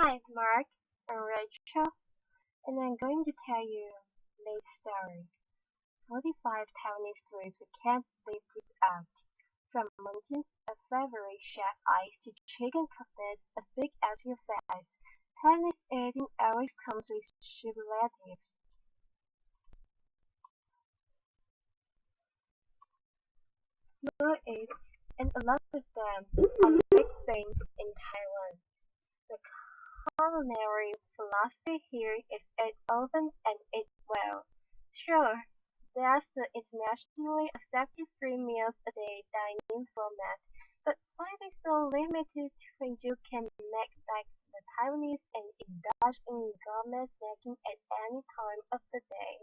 Hi, Mark and Rachel, and I'm going to tell you this story. 45 Taiwanese foods we can't live without. From mountains of flavory chef ice to chicken cutlets as big as your face, Taiwanese eating always comes with superlatives. More eats, and a lot of them are big things in Taiwan. The culinary philosophy here is eat often and eat well. Sure, there's the internationally accepted 3 meals a day dining format, but why be so limited when you can make like the Taiwanese and indulge in gourmet snacking at any time of the day?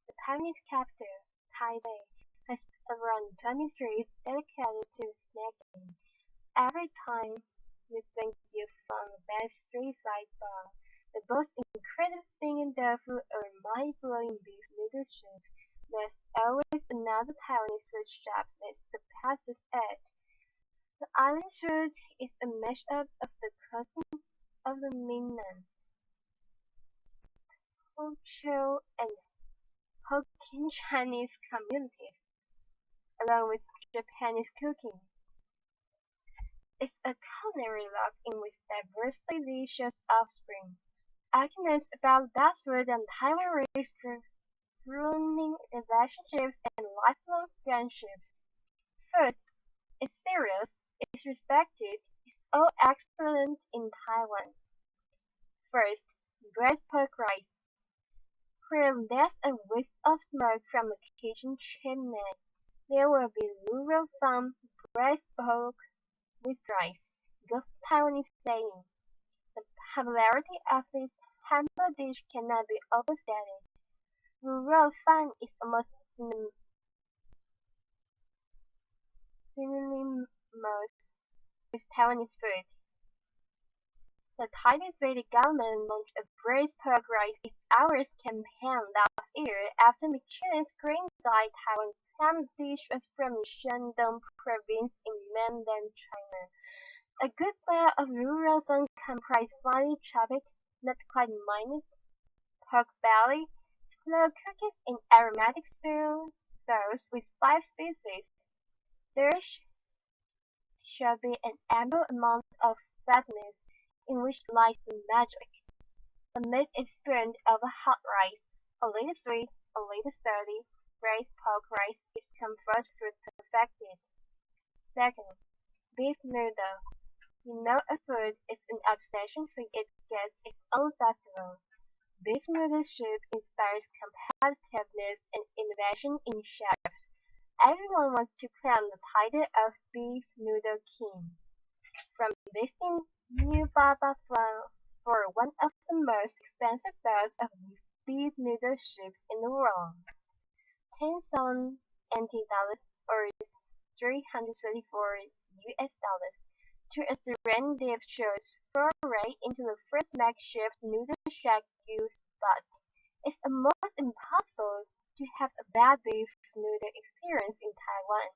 The Taiwanese capital, Taipei, has around 20 streets dedicated to snacking. Every time you think you've found the best street-side bar, the most incredible stinging tofu or mind-blowing beef noodle soup, there's always another Taiwanese food shop that surpasses it. The island food is a mashup of the cuisine of the Minnan, Honcho, and Hokkien Chinese communities, along with Japanese cooking. It's a culinary log in with diversely delicious offspring. Arguments about that food and Taiwan risk ruining relationships and lifelong friendships. Food is serious, is respected, is all excellent in Taiwan. First, braised pork rice. Where there's a whiff of smoke from the kitchen chimney, there will be rural farm braised pork with rice. Good Taiwanese saying. The popularity of this humble dish cannot be overstated. Rural fun is almost synonymous with Taiwanese food. The Taipei government launched a braised pork rice is ours campaign last year after Michelin's Green Guide Taiwan's prime dish was from Shandong province in mainland China. A good pair of rural fun comprise finely chopped, not quite mined, pork belly, slow cooked in aromatic sauce with 5 species. There shall be an ample amount of fatness in which lies the magic. The meat is burned over hot rice, a little sweet, a little salty. Braised pork rice is comfort food perfected. Second, beef noodle. You know a food is an obsession when it gets its own festival. Beef noodle soup inspires competitiveness and innovation in chefs. Everyone wants to claim the title of beef noodle king. From visiting New Baba for one of the most expensive bowls of beef noodle soup in the world, 10,000 NT dollars or 334 US dollars, to a serendip show's foray into the first makeshift noodle shack you spot. It's almost impossible to have a bad beef noodle experience in Taiwan.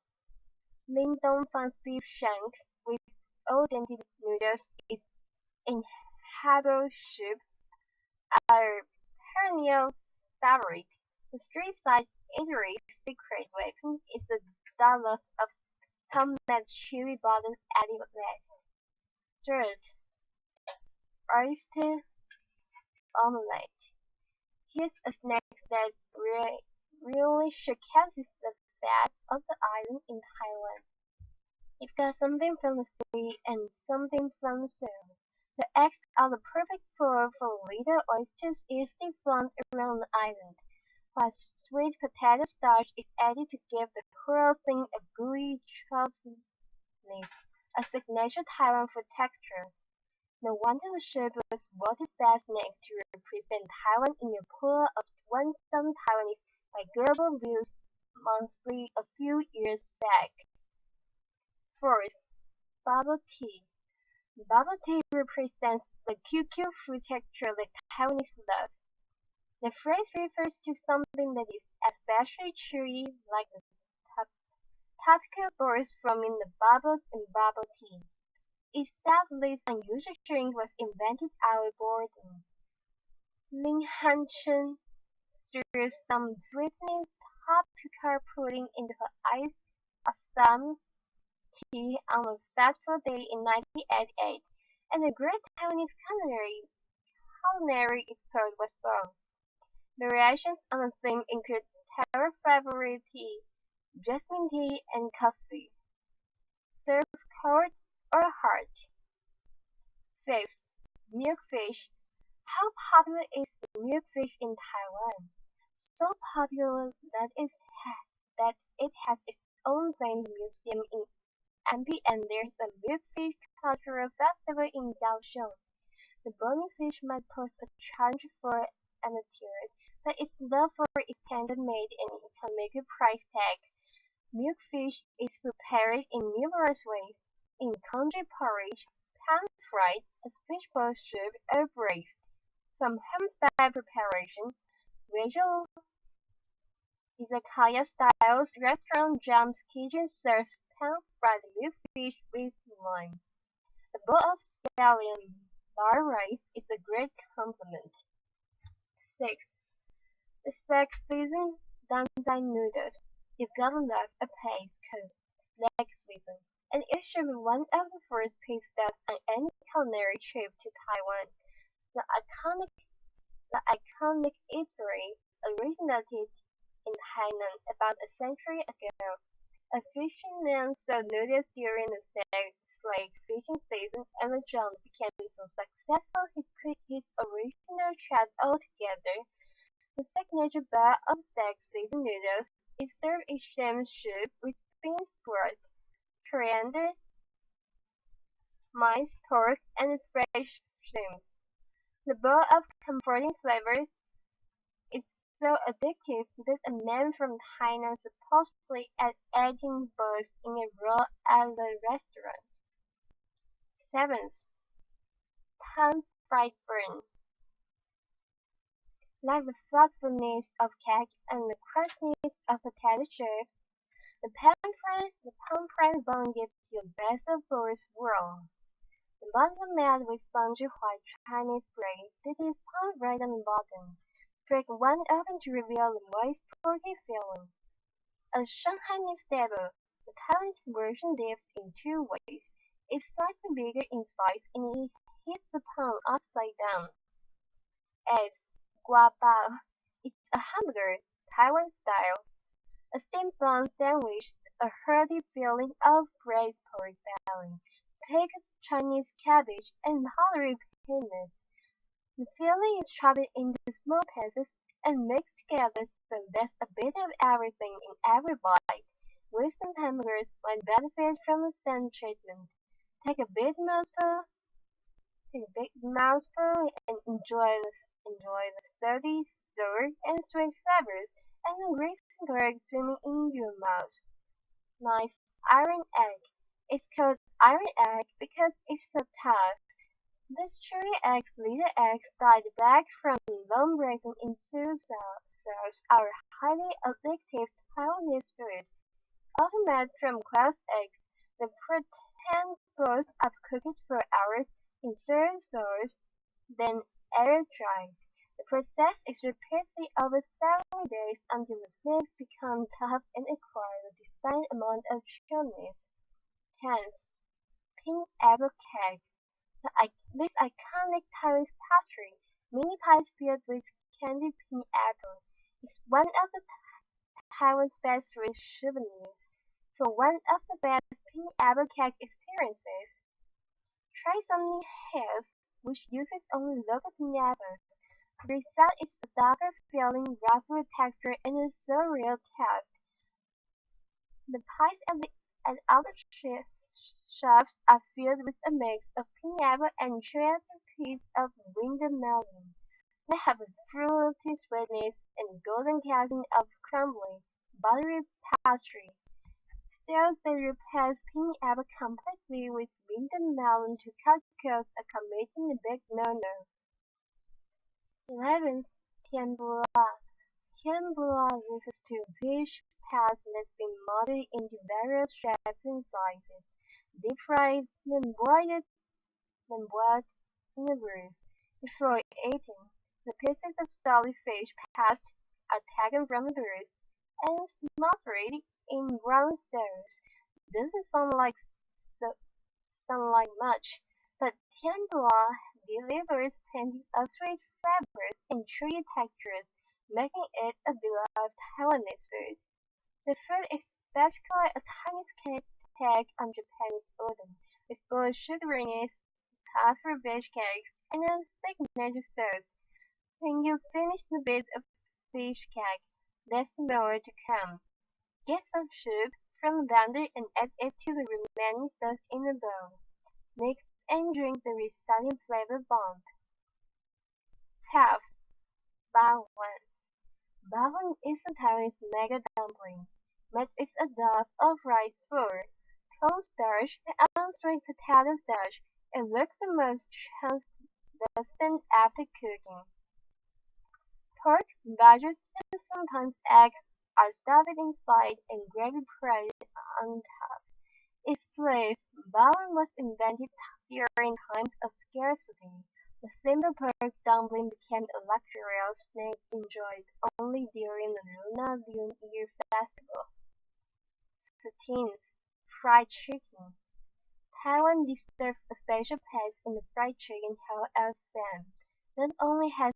Lingdong Fun's beef shanks with authentic noodles in herbal soup are perennial favorite. The street-side eatery's secret weapon is the dollop of homemade chili bottom added west. Third, oyster omelette. Here's a snack that really showcases the fat of the island in Taiwan. You've got something from the sea and something from the soil. The eggs are the perfect food for little oysters easily flown around the island, while sweet potato starch is added to give the whole thing a gooey chunkiness, a signature Taiwan food texture. No wonder the soup was voted best snack to represent Taiwan in a poll of 1,000 Taiwanese by Global Views Monthly a few years back. Fourth, bubble tea. Bubble tea represents the QQ food texture that Taiwanese love. The phrase refers to something that is especially chewy, like the topical bursts forming the bubbles in bubble tea. Its sadly unusual drink was invented out of boredom. Ling-Han-chen stirs some sweetening hot pecan pudding into her iced Assam tea on a fateful day in 1988, and a great Taiwanese culinary expert was born. Variations on the theme include Terra favorite tea, jasmine tea, and coffee, served cold or hot. Fifth, milkfish. How popular is milkfish in Taiwan? So popular that it has its own venue museum in MP, and there's a milkfish cultural festival in Kaohsiung. The burning fish might pose a challenge for amateurs, but its love for its tender made an economical price tag. Milkfish is prepared in numerous ways: in congee porridge, pan-fried, as fishbowl soup, or braised. From home-style preparation, Rachel Izakaya-style restaurant Jam's Kitchen serves pan-fried milkfish with lime. A bowl of scallion bar rice is a great compliment. 6. The sex season danzai noodles. You've gotta love a place called snack season, and it should be one of the first pit stops on any culinary trip to Taiwan. The iconic The iconic eatery originated in Hainan about a century ago. A fisherman sold noodles during the slave fishing season, and the job became so successful he quit his original trade altogether. The signature bar of stag season noodles is served in shrimp soup with bean sprouts, coriander, minced pork, and fresh shrimp. The bowl of comforting flavors is so addictive that a man from Hainan supposedly ate 18 bowls in a row at the restaurant. 7. Pan-fried burn. Like the thoughtfulness of cake and the crunchiness of potato chips, the pan-fried bun gives you the best of both worlds. The buns are made with spongy white Chinese bread that is palm red on the bottom. Break one open to reveal the moist, porky filling. A Shanghainese stable, the Taiwanese version dips in two ways. It's slightly bigger in size and it hits the palm upside down. S. Guabao. It's a hamburger, Taiwan style. A steamed bun sandwich, a hearty filling of braised pork belly, pickled Chinese cabbage, and hollowed peanuts. The filling is chopped into small pieces and mixed together so there's a bit of everything in every bite. Western hamburgers might benefit from the same treatment. Take a big mouthful and enjoy the salty, sour, and sweet flavors and the greasy pork swimming in your mouth. Nice iron egg. It's called iron egg because it's so tough. These chewy eggs, little eggs died back from long raising in cells are highly addictive Taiwanese food. Often made from closed eggs, the protein balls are cooked for hours in soy sauce, then air dried. The process is repeated over several days until the snakes become tough and acquire the desired amount of chewiness. Hence, pink apple cake. This iconic Taiwanese pastry, mini pies filled with candied pink apple, is one of the Taiwan's best food souvenirs. For one of the best pink apple cake experiences, try something else which uses only local pink apples. The result is a darker filling, rougher texture, and a surreal taste. The pies at other shops are filled with a mix of pineapple and shredded piece of winter melon. They have a fruity sweetness and golden casing of crumbly, buttery pastry. Still, they replace pineapple completely with winter melon to cut costs, a committing a big no-no. 11. Tianbula. Tianbula refers to fish paste that's been molded into various shapes and sizes. deep fried, then boiled in the grease. Before eating, the pieces of salty fish passed are taken from the grease and smothered in brown sauce. Doesn't so, sound like much, but tempura delivers plenty of sweet flavors and chewy textures, making it a beloved Taiwanese food. The food is basically a tiny cake on Japanese oven, with both sugariness, tougher veg cakes, and a signature sauce. When you finish the bit of fish cake, there's more to come. Get some soup from the blender and add it to the remaining sauce in a bowl. Mix and drink the resulting flavor bomb. 12. Bawang. Bawang is a Taiwanese mega dumpling. Made with a dough of rice flour, cornstarch, and sweet potato starch. It looks the most translucent after cooking. Pork, veggies, and sometimes eggs are stuffed inside and gravy poured on top. Its place, bawang was invented during times of scarcity. The simple pork dumpling became a luxurious snack enjoyed only during the Lunar New Year festival. 13. Fried chicken. Taiwan deserves a special place in the fried chicken Hall of Fame. Not only has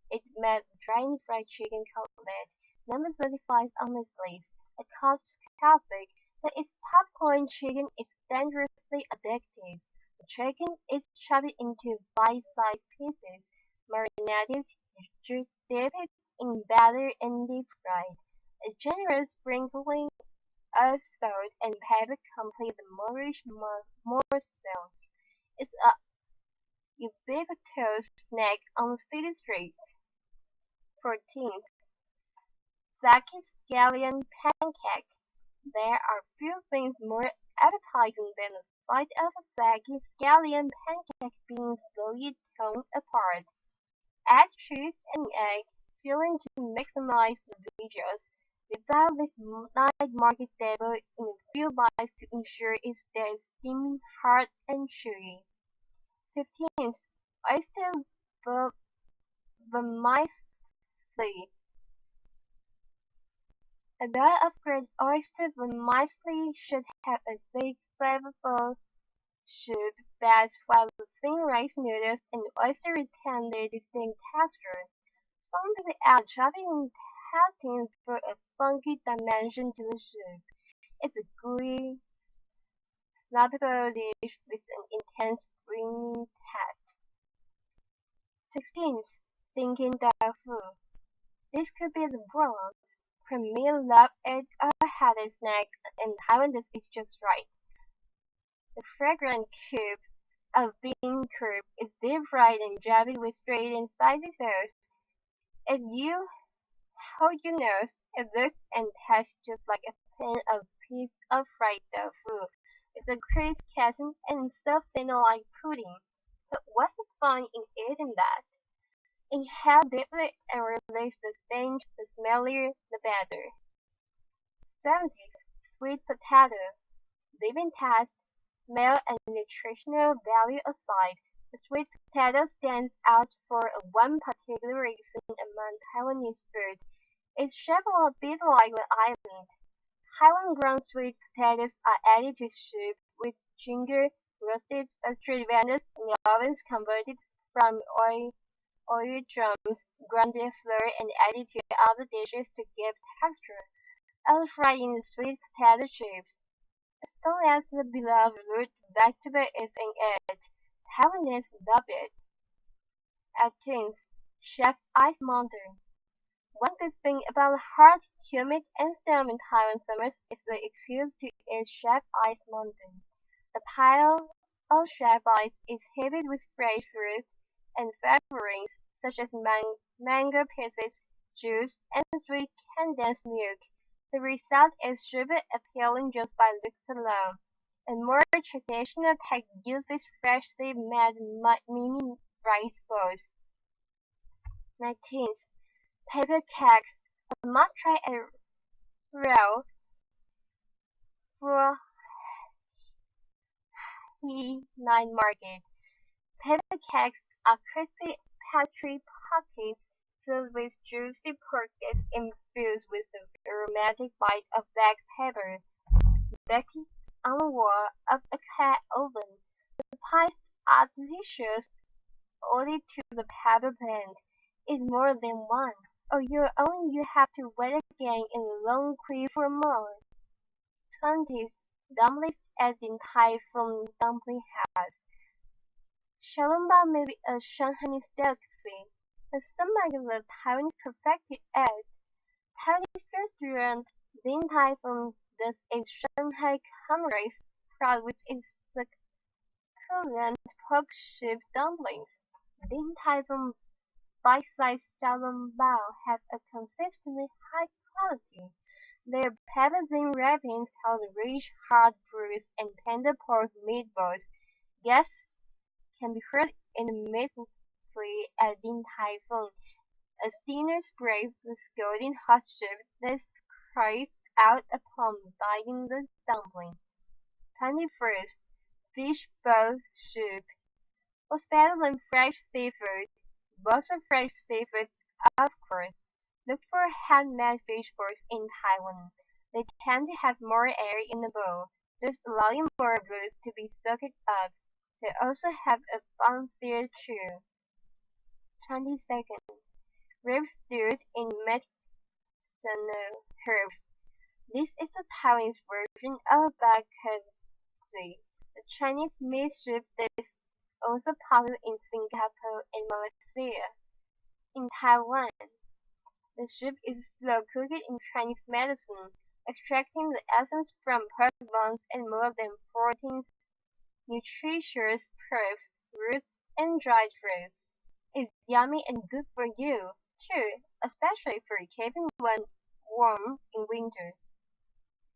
it made dry fried chicken cutlet number 35 on this list, a classic, but its popcorn chicken is dangerously addictive. The chicken is chopped into bite-sized pieces, marinated, dipped in batter and deep-fried. A generous sprinkling of salt and pepper complete the Moorish morsels. It's a ubiquitous snack on city streets. 14. Sake scallion pancake. There are few things more appetizing than a bite of a sake scallion pancake being slowly torn apart. Add cheese and egg, filling to maximize the visuals. Without this night market table in a few bites to ensure it stays steaming, hard, and chewy. 15. Oyster vermicelli. A bowl of grilled oyster vermicelli should have a thick, flavorful soup base while the thin rice noodles and oyster retain their distinct texture. Some people add chopping intestines for a funky dimension to the soup. It's a gooey, flavorful dish with an intense creamy taste. 16. Thinking tofu. This could be the bronze premier love-it or headed snack, and Taiwan this is just right. The fragrant cube of bean curd is deep-fried and jabbed with sweet and spicy sauce. If you hold your nose, it looks and tastes just like a pan of piece of fried tofu, with a crisp casing and soft center like pudding. But what's the fun in eating that? Inhale deeply and release the stench, the smellier the better. 70. Sweet potato. Living taste, smell, and nutritional value aside, the sweet potato stands out for one particular reason among Taiwanese food. It's shaped a bit like the island. Taiwan ground sweet potatoes are added to soup with ginger, roasted astragalus, and ovens converted from oil drums, grounded flour, and added to other dishes to give texture. All fried in the sweet potato chips. As long as the beloved root vegetable is in it, Taiwanese love it. 18. Chef Ice Mountain. One good thing about hot, humid, and stormy Taiwan summers is the excuse to eat Chef Ice Mountain. The pile of chef ice is heavy with fresh fruits and flavorings such as mango pieces, juice, and sweet condensed milk. The result is super appealing just by looks alone. A more traditional pack uses freshly made mini rice balls. 19. Paper cakes. A must-try at Row for WK9 market. Paper cakes are crispy pastry pockets filled with juicy pork infused with the aromatic bite of black pepper, baked on the wall of a clay oven. The pies are delicious owing to the pepper blend. Eat more than one, or you have to wait again in a long queue for more. 20th, dumplings at Din Tai Fung Dumpling House. Xiaolongbao may be a Shanghainese delicacy, but some argue that Taiwanese perfected it. Taiwanese restaurant Din Tai Fung does a Shanghai commerce proud with its succulent pork chip dumplings. Din Tai Fung's bite-sized xiaolongbao have a consistently high quality. Their pepper-thin wrappings hold rich, hard bruised and tender pork meatballs. Guests can be heard immediately at Din Tai Fung, as dinner sprays the scalding hot soup that cries out upon biting the dumpling. 21st, fish bowl soup. What's better than fresh seafood? Bowls of fresh seafood, of course. Look for handmade fish balls in Taiwan. They tend to have more air in the bowl, thus allowing more goods to be soaked up. They also have a bouncier chew. 22nd, ribs stewed in medicinal herbs. This is a Taiwanese version of baked. The Chinese meat soup that is also popular in Singapore and Malaysia. In Taiwan, the soup is slow cooked in Chinese medicine, extracting the essence from pork bones and more than 14 nutritious herbs, roots, and dried fruits. It's yummy and good for you, too, especially for keeping one warm in winter.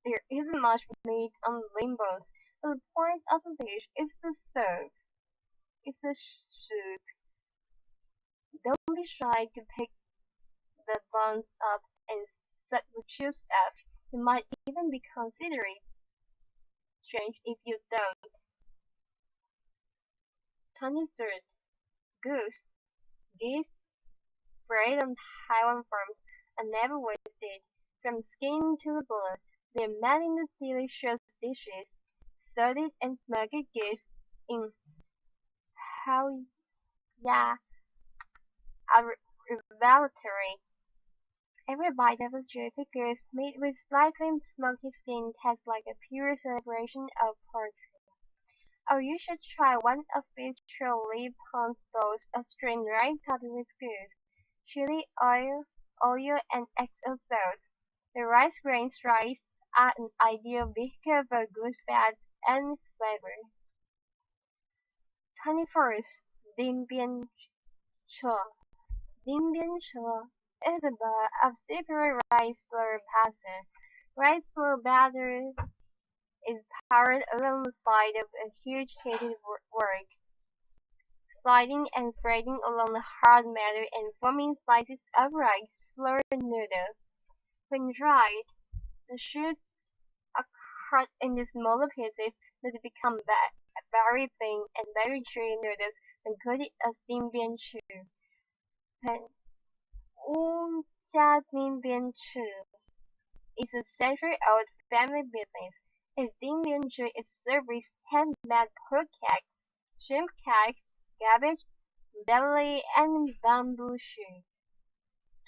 There isn't much meat on the limbos, but the point of the dish is the soup. It's the soup. Don't be shy to pick the buns up and suck the juice out. You might even be considered strange if you don't. 23rd, goose. Geese bred on Taiwan farms are never wasted. From skin to the bone, they're made into delicious dishes. Salted and smoked geese in Hao Ya are revelatory. Every bite of a jerky goose made with slightly smoky skin tastes like a pure celebration of poetry. Or you should try one of these truly ponds bowls of strained rice topped with goose, chili oil, and XO sauce. The rice grains rice are an ideal vehicle for goose fat and flavor. 21st, Dim Bian Cho. Dim Bian Cho is a bowl of separate rice flour pasta. Rice flour batter is poured along the side of a huge heated wok, sliding and spreading along the hard matter and forming slices of rice flour noodles. When dried, the shoots are cut into smaller pieces that become very thin and very chewy noodles when coated as dim bian chu. Pan Wu Jia Dim Bian Chu is a century-old family business. Its dim bian chu is served with hand-made pork cake, shrimp cake, cabbage, deli, and bamboo shoots.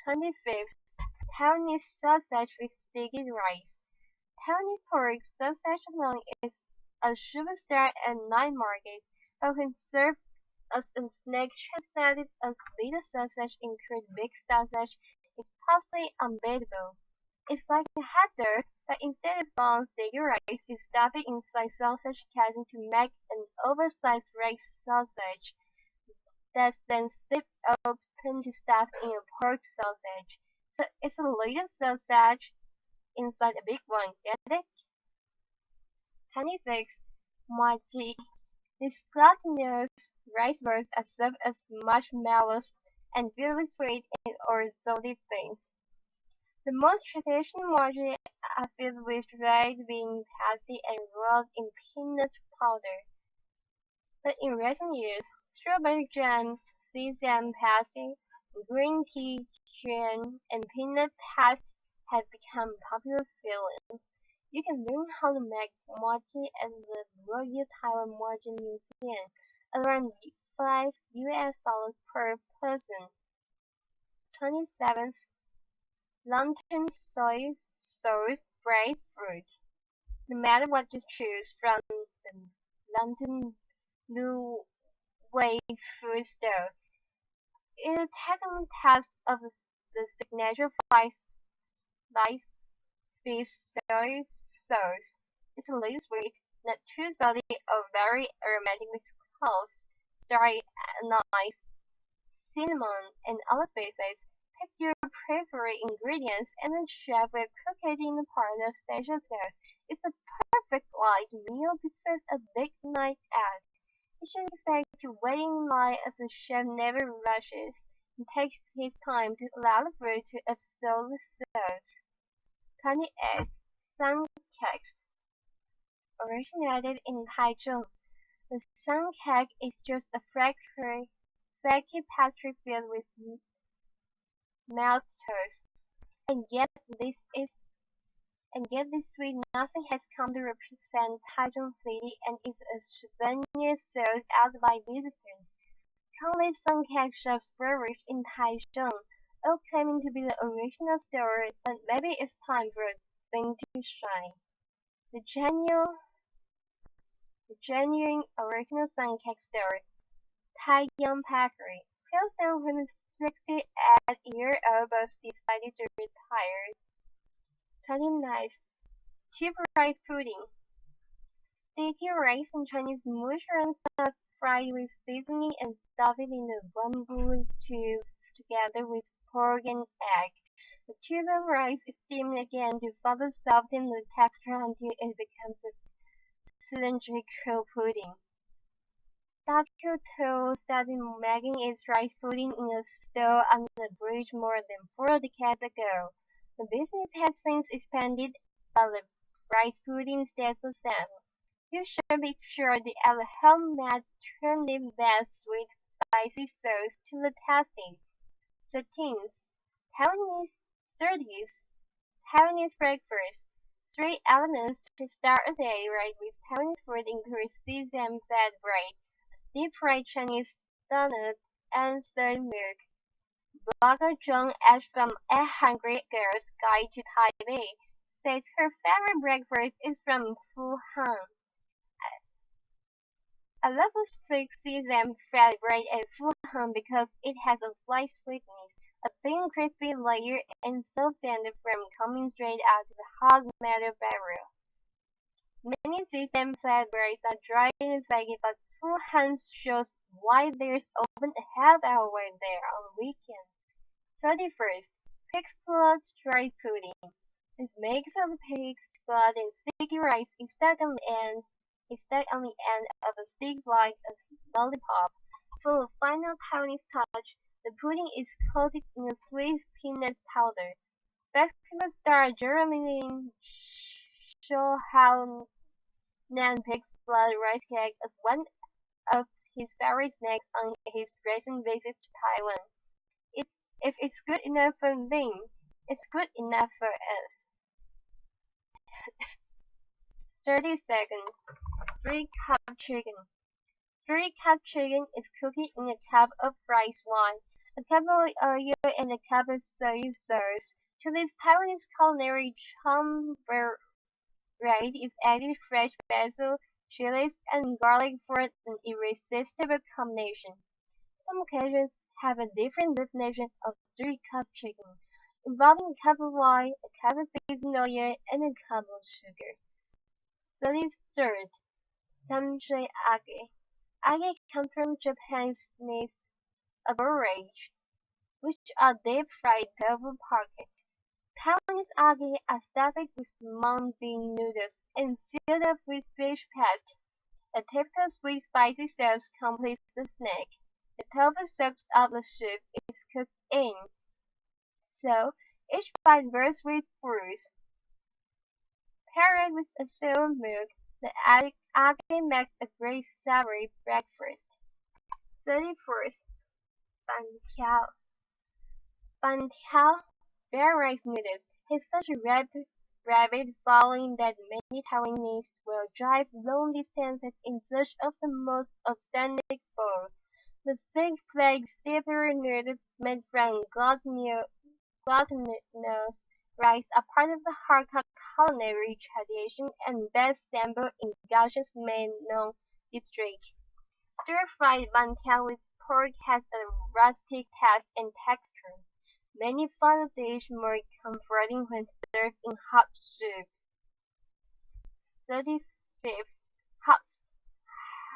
25th, Taiwanese sausage with sticky rice. Taiwanese pork sausage alone is a superstar at night markets, but when served as a snack translated as little sausage including big sausage is possibly unbeatable. It's like a hot dog, but instead of bone sticky rice is stuffed inside sausage casing to make an oversized rice sausage that's then slipped open to stuff in a pork sausage. So it's a little sausage inside a big one, get it? 26. Mochi. These glutinous rice balls are served as marshmallows and filled with sweet or salty things. The most traditional mochi are filled with dried bean pasty and rolled in peanut powder. But in recent years, strawberry jam, sesame pasty, green tea jam, and peanut paste have become popular fillings. You can learn how to make mochi at the Royal Taiwan Mochi Museum, around $5 per person. 27th, Lantern soy sauce braised fruit. No matter what you choose from the London Blue Way food store, it technically tests of the signature five fish soy sauce. It's a little sweet, not too salty or very aromatic with cloves, starry anise, cinnamon, and other spices. Pick your preferred ingredients and the chef will cook it in a part of special sauce. It's a perfect light meal before a big night out. You should expect to wait in line as the chef never rushes and takes his time to allow the food to absorb the sauce. 28. Sun cakes. Originated in Taichung, the sun cake is just a flaky pastry filled with melt toast. And yet this sweet nothing has come to represent Taichung City and is a souvenir sought out by visitors. Countless sun cake shops flourish in Taichung, all claiming to be the original store, but maybe it's time for a thing to shine. The genuine original sun cake store, Taiyang Bakery, closed down when the 68-year-old boss decided to retire. 29. Cheap rice pudding. Sticky rice and Chinese mushrooms are fried with seasoning and stuffed in a bamboo tube together with pork and egg. The tube of rice is steamed again to further soften the texture until it becomes a cylindrical pudding. Dr. To started making its rice pudding in a store under the bridge more than 4 decades ago. The business has since expanded, but the rice pudding stays the same. You should be sure to add a homemade turnip-based sweet spicy sauce to the tasty. 13th, Taiwanese 30s, Taiwanese breakfast. 3 elements to start a day right with Taiwanese food include sesame-fed bread, deep-fried Chinese donut, and soy milk. Blogger Joan Ash from A Hungry Girl's Guide to Taipei says her favorite breakfast is from Fuhan. I love the thick sesame-fed bread at Fuhan because it has a slight sweetness, a thin crispy layer, and so tender from coming straight out of the hot metal barrel. Many sesame-fed breads are dry and flaky, but Fuhan shows why there's often a half hour there on weekends. 31st, pig's blood dry pudding. This mix of pig's blood and sticky rice is stuck on the end of a stick like a lollipop. For a final Taiwanese touch, the pudding is coated in a sweet peanut powder. Festival star Jeremy show how Nan pig's blood rice cake as one of his favorite snacks on his recent visit to Taiwan. If it's good enough for them, it's good enough for us. 32nd, 3-cup chicken. 3-cup chicken is cooked in a cup of rice wine, a cup of oil, and a cup of soy sauce. To this Taiwanese culinary bread is added fresh basil, chilies, and garlic for an irresistible combination. Some occasions have a different definition of 3-cup chicken, involving a cup of wine, a cup of seasoned oil, and a cup of sugar. 33rd, Tamsui age. Age comes from Japanese aborage, which are deep-fried tofu packets. Taiwanese age are stuffed with mung bean noodles and sealed up with fish paste. A typical sweet spicy sauce completes the snack. The tofu soaks up the soup it is cooked in, so each bite bursts with bruise. Paired with a sour milk, the Again makes a great savory breakfast. 31st, Bantiao. Bantiao, bear rice noodles, has such a rabid following that many Taiwanese will drive long distances in search of the most authentic bowl. The six-flaked savory noodles made from glutinous rice are part of the Hakka culinary tradition and best assembled in Kaohsiung's Meinong district. Stir-fried bantiao with pork has a rustic taste and texture. Many find the dish more comforting when served in hot soup. 35th. Hot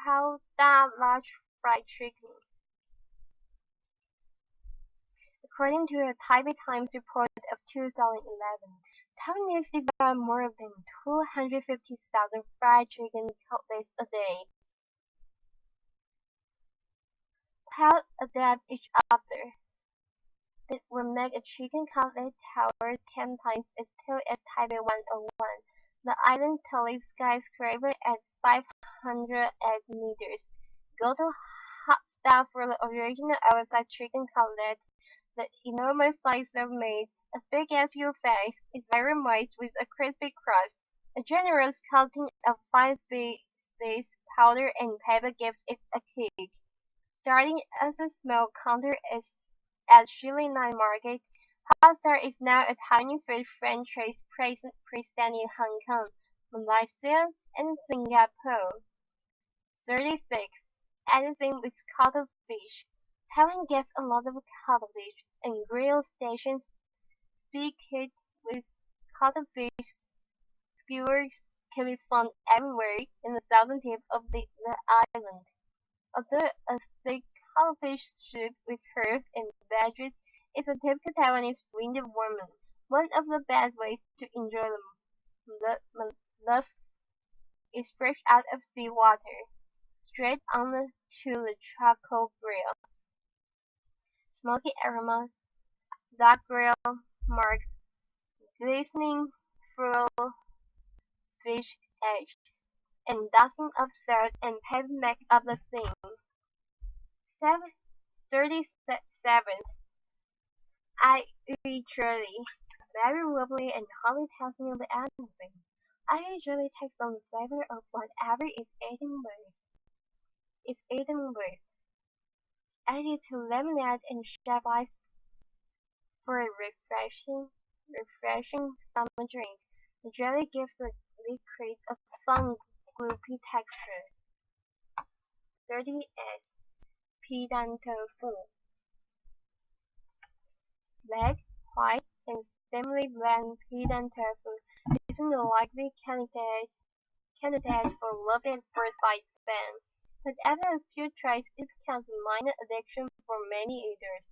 Hao-da large fried chicken. According to a Taipei Times report of 2011, Taiwanese devour more than 250,000 fried chicken cutlets a day. How adapt each other. It will make a chicken cutlet tower 10 times as tall as Taipei 101, the island's tallest skyscraper at 508 meters. Go to Hot Stuff for the original oversized chicken cutlet. The enormous slice of meat, as big as your face, is very moist with a crispy crust. A generous coating of fine spice powder and pepper gives it a kick. Starting as a small counter at Shilin Night Market, Hot Star is now a Taiwanese food franchise present in Hong Kong, Malaysia, and Singapore. 36. Anything with cuttlefish. Taiwan gets a lot of cuttlefish, and grill stations speaked with cuttlefish skewers can be found everywhere in the southern tip of the island. Although a thick cuttlefish soup with herbs and veggies is a typical Taiwanese winter warming, one of the best ways to enjoy the mollusks is fresh out of seawater, straight onto the charcoal grill. Smoky aroma, dark grill marks, glistening full fish edge, and dusting of salt and pepper make up the theme. 37th. I eat jelly, very wobbly and hardly tells me anything. I usually takes on the flavor of whatever is eaten with. Add it to lemonade and shaved ice for a refreshing summer drink. The jelly gives the liquid a fun, gloopy texture. 30S. Pidan tofu. Black, white, and thinly blend pidan tofu isn't a likely candidate for love at first sight fans, but after a few tries it becomes a minor addiction for many eaters.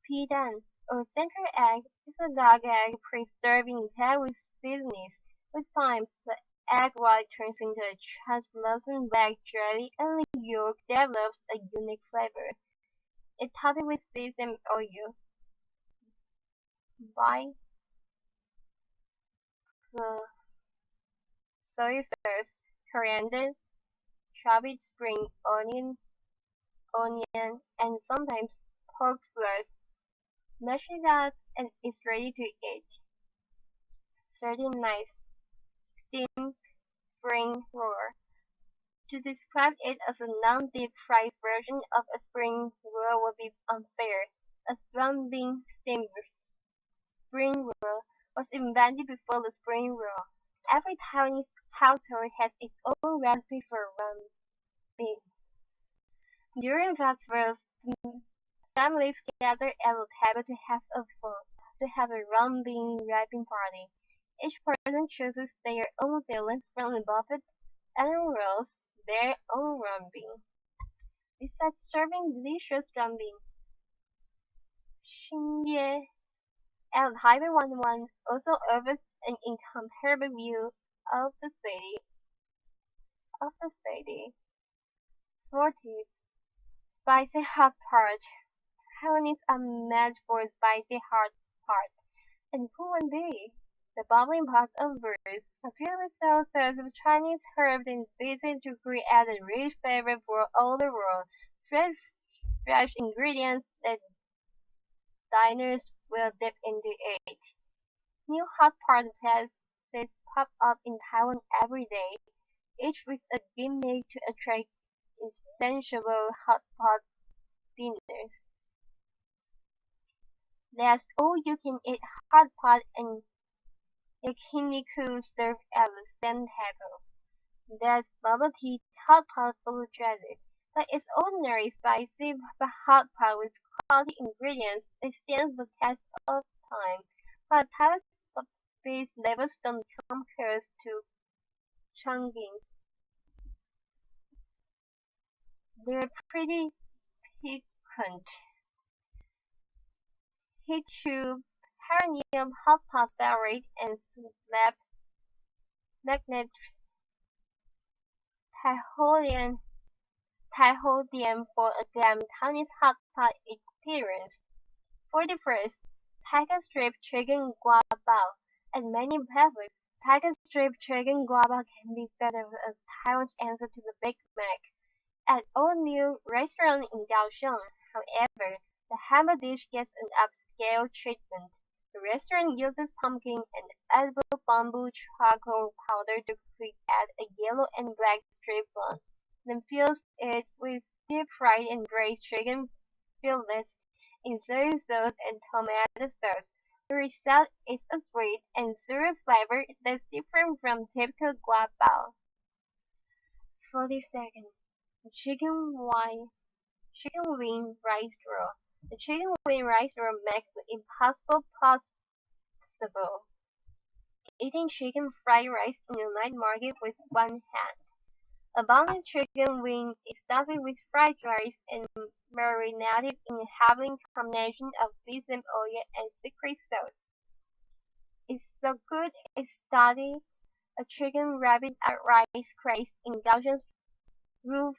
Pidan, or center egg, is a dog egg preserved in Thai with seasonings. With time, the egg white turns into a translucent black jelly and the yolk develops a unique flavor. It's topped with sesame oil. Buy the soy sauce, coriander, chopped spring onion, and sometimes pork floss. Mash it up and it's ready to eat. 39. Steamed spring roll. To describe it as a non-deep fried version of a spring roll would be unfair. A drum bean steamed spring roll was invented before the spring roll. Every Taiwanese household has its own recipe for rum bean. During festivals, families gather at the table to have a rum bean wrapping party. Each person chooses their own fillings from the buffet and rolls their own rum bean. Besides serving delicious rum bean, Xinye at Taipei 101 also offers an incomparable view of the city. 40. Spicy hot pot. Taiwanese are made for spicy hot pot. And who won't be? The bubbling pot of verse, a purely sold sauce of Chinese herbs and species to create a rich flavor for all the world. Fresh ingredients that diners will dip into it. New hot pot places pop up in Taiwan every day, each with a gimmick to attract insatiable hot pot dinners. There's all-you-can-eat hot pot and yakiniku served at the same table. There's bubble tea hot pot full of dressing, but it's ordinary spicy hot pot with quality ingredients that stands the test of time. But Taiwan's base levels don't come close to Chongqing's. They're pretty piquant. Heat tube, perineum hot pot beverage, and slab magnet Taiholian for a damn Taiwanese hot pot experience. For the first, packet strip chicken guava and many peppers. Packet strip chicken guava can be said of as Taiwan's answer to the Big Mac. At all-new restaurant in Kaohsiung, however, the hamburger dish gets an upscale treatment. The restaurant uses pumpkin and edible bamboo charcoal powder to create a yellow and black strip bun, then fills it with deep-fried and braised chicken fillets in soy sauce and tomato sauce. The result is a sweet and sour flavor that's different from typical guava. 42nd. Chicken wing rice roll. The chicken wing rice roll makes the impossible possible. Eating chicken fried rice in a night market with one hand. A boneless chicken wing is stuffed with fried rice and marinated in a heavenly combination of sesame oil and secret sauce. It's so good it started a chicken rabbit at rice craze in Kaohsiung's roof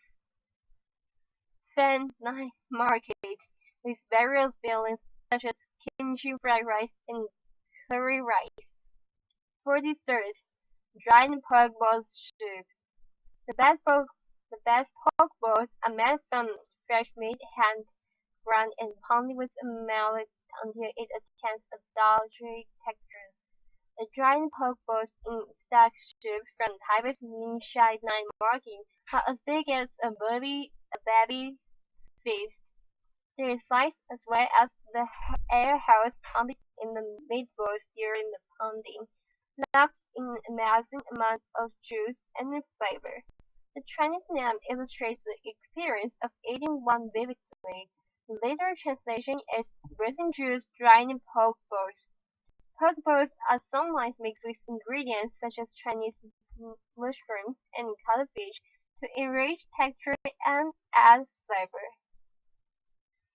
fan night market with various fillings such as kimchi fried rice and curry rice. For dessert, dried pork balls soup. The best pork balls are made from fresh meat, hand ground and pounded with a mallet until it attains a doughy texture. The dried pork balls in stock soup from Taipei's Minshai night market are as big as a baby's fist. Their size as well as the air hose pumped in the meatballs during the pounding locks in an amazing amount of juice and flavor. The Chinese name illustrates the experience of eating one vividly. The literal translation is resin juice dried pork balls. Pork balls are sometimes mixed with ingredients such as Chinese mushrooms and cuttlefish to enrich texture and add flavor.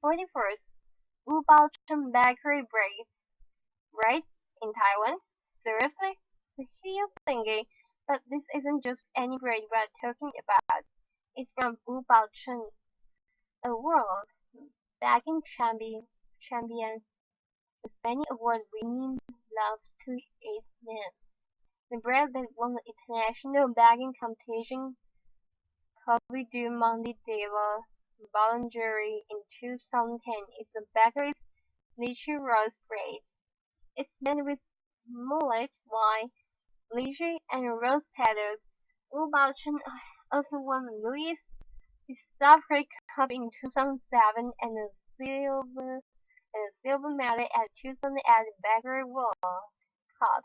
41st, Wu Baocheng bakery bread. Right? In Taiwan? Seriously? I hear you thinking, but this isn't just any bread we're talking about. It's from Wu Baocheng, a world baking champion with many award-winning loves to its name. The bread that won the international baking competition Coffee du Monde de la Boulangerie in 2010 is the bakery's lychee rose bread. It's made with mullet, wine, lychee, and rose petals. Wu Baocheng also won the Louis Discovery Cup in 2007 and a silver medal at 2008 Bakery World Cup.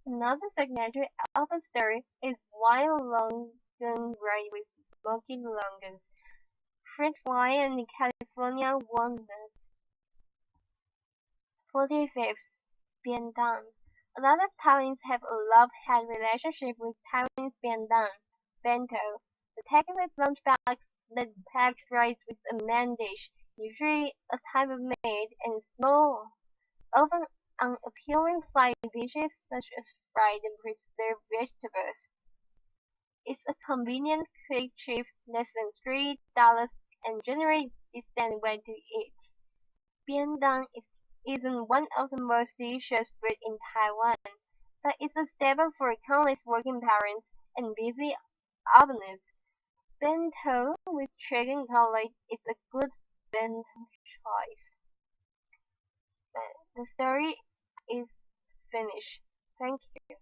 Another signature of the story is white longan bread with smoky longan, French wine, and California walnuts. 45th, Biandang. A lot of Taiwanese have a love-hate relationship with Taiwanese Biandang, bento, the takeaway lunchbox that packs rice with a main dish, usually a type of meat, and small, often unappealing side dishes such as fried and preserved vegetables. It's a convenient, quick, cheap, less than $3, and generally decent way to eat. Biandang isn't one of the most delicious food in Taiwan, but it's a staple for countless working parents and busy avenues. Bento with chicken cutlet is a good bento choice. The story is finished. Thank you.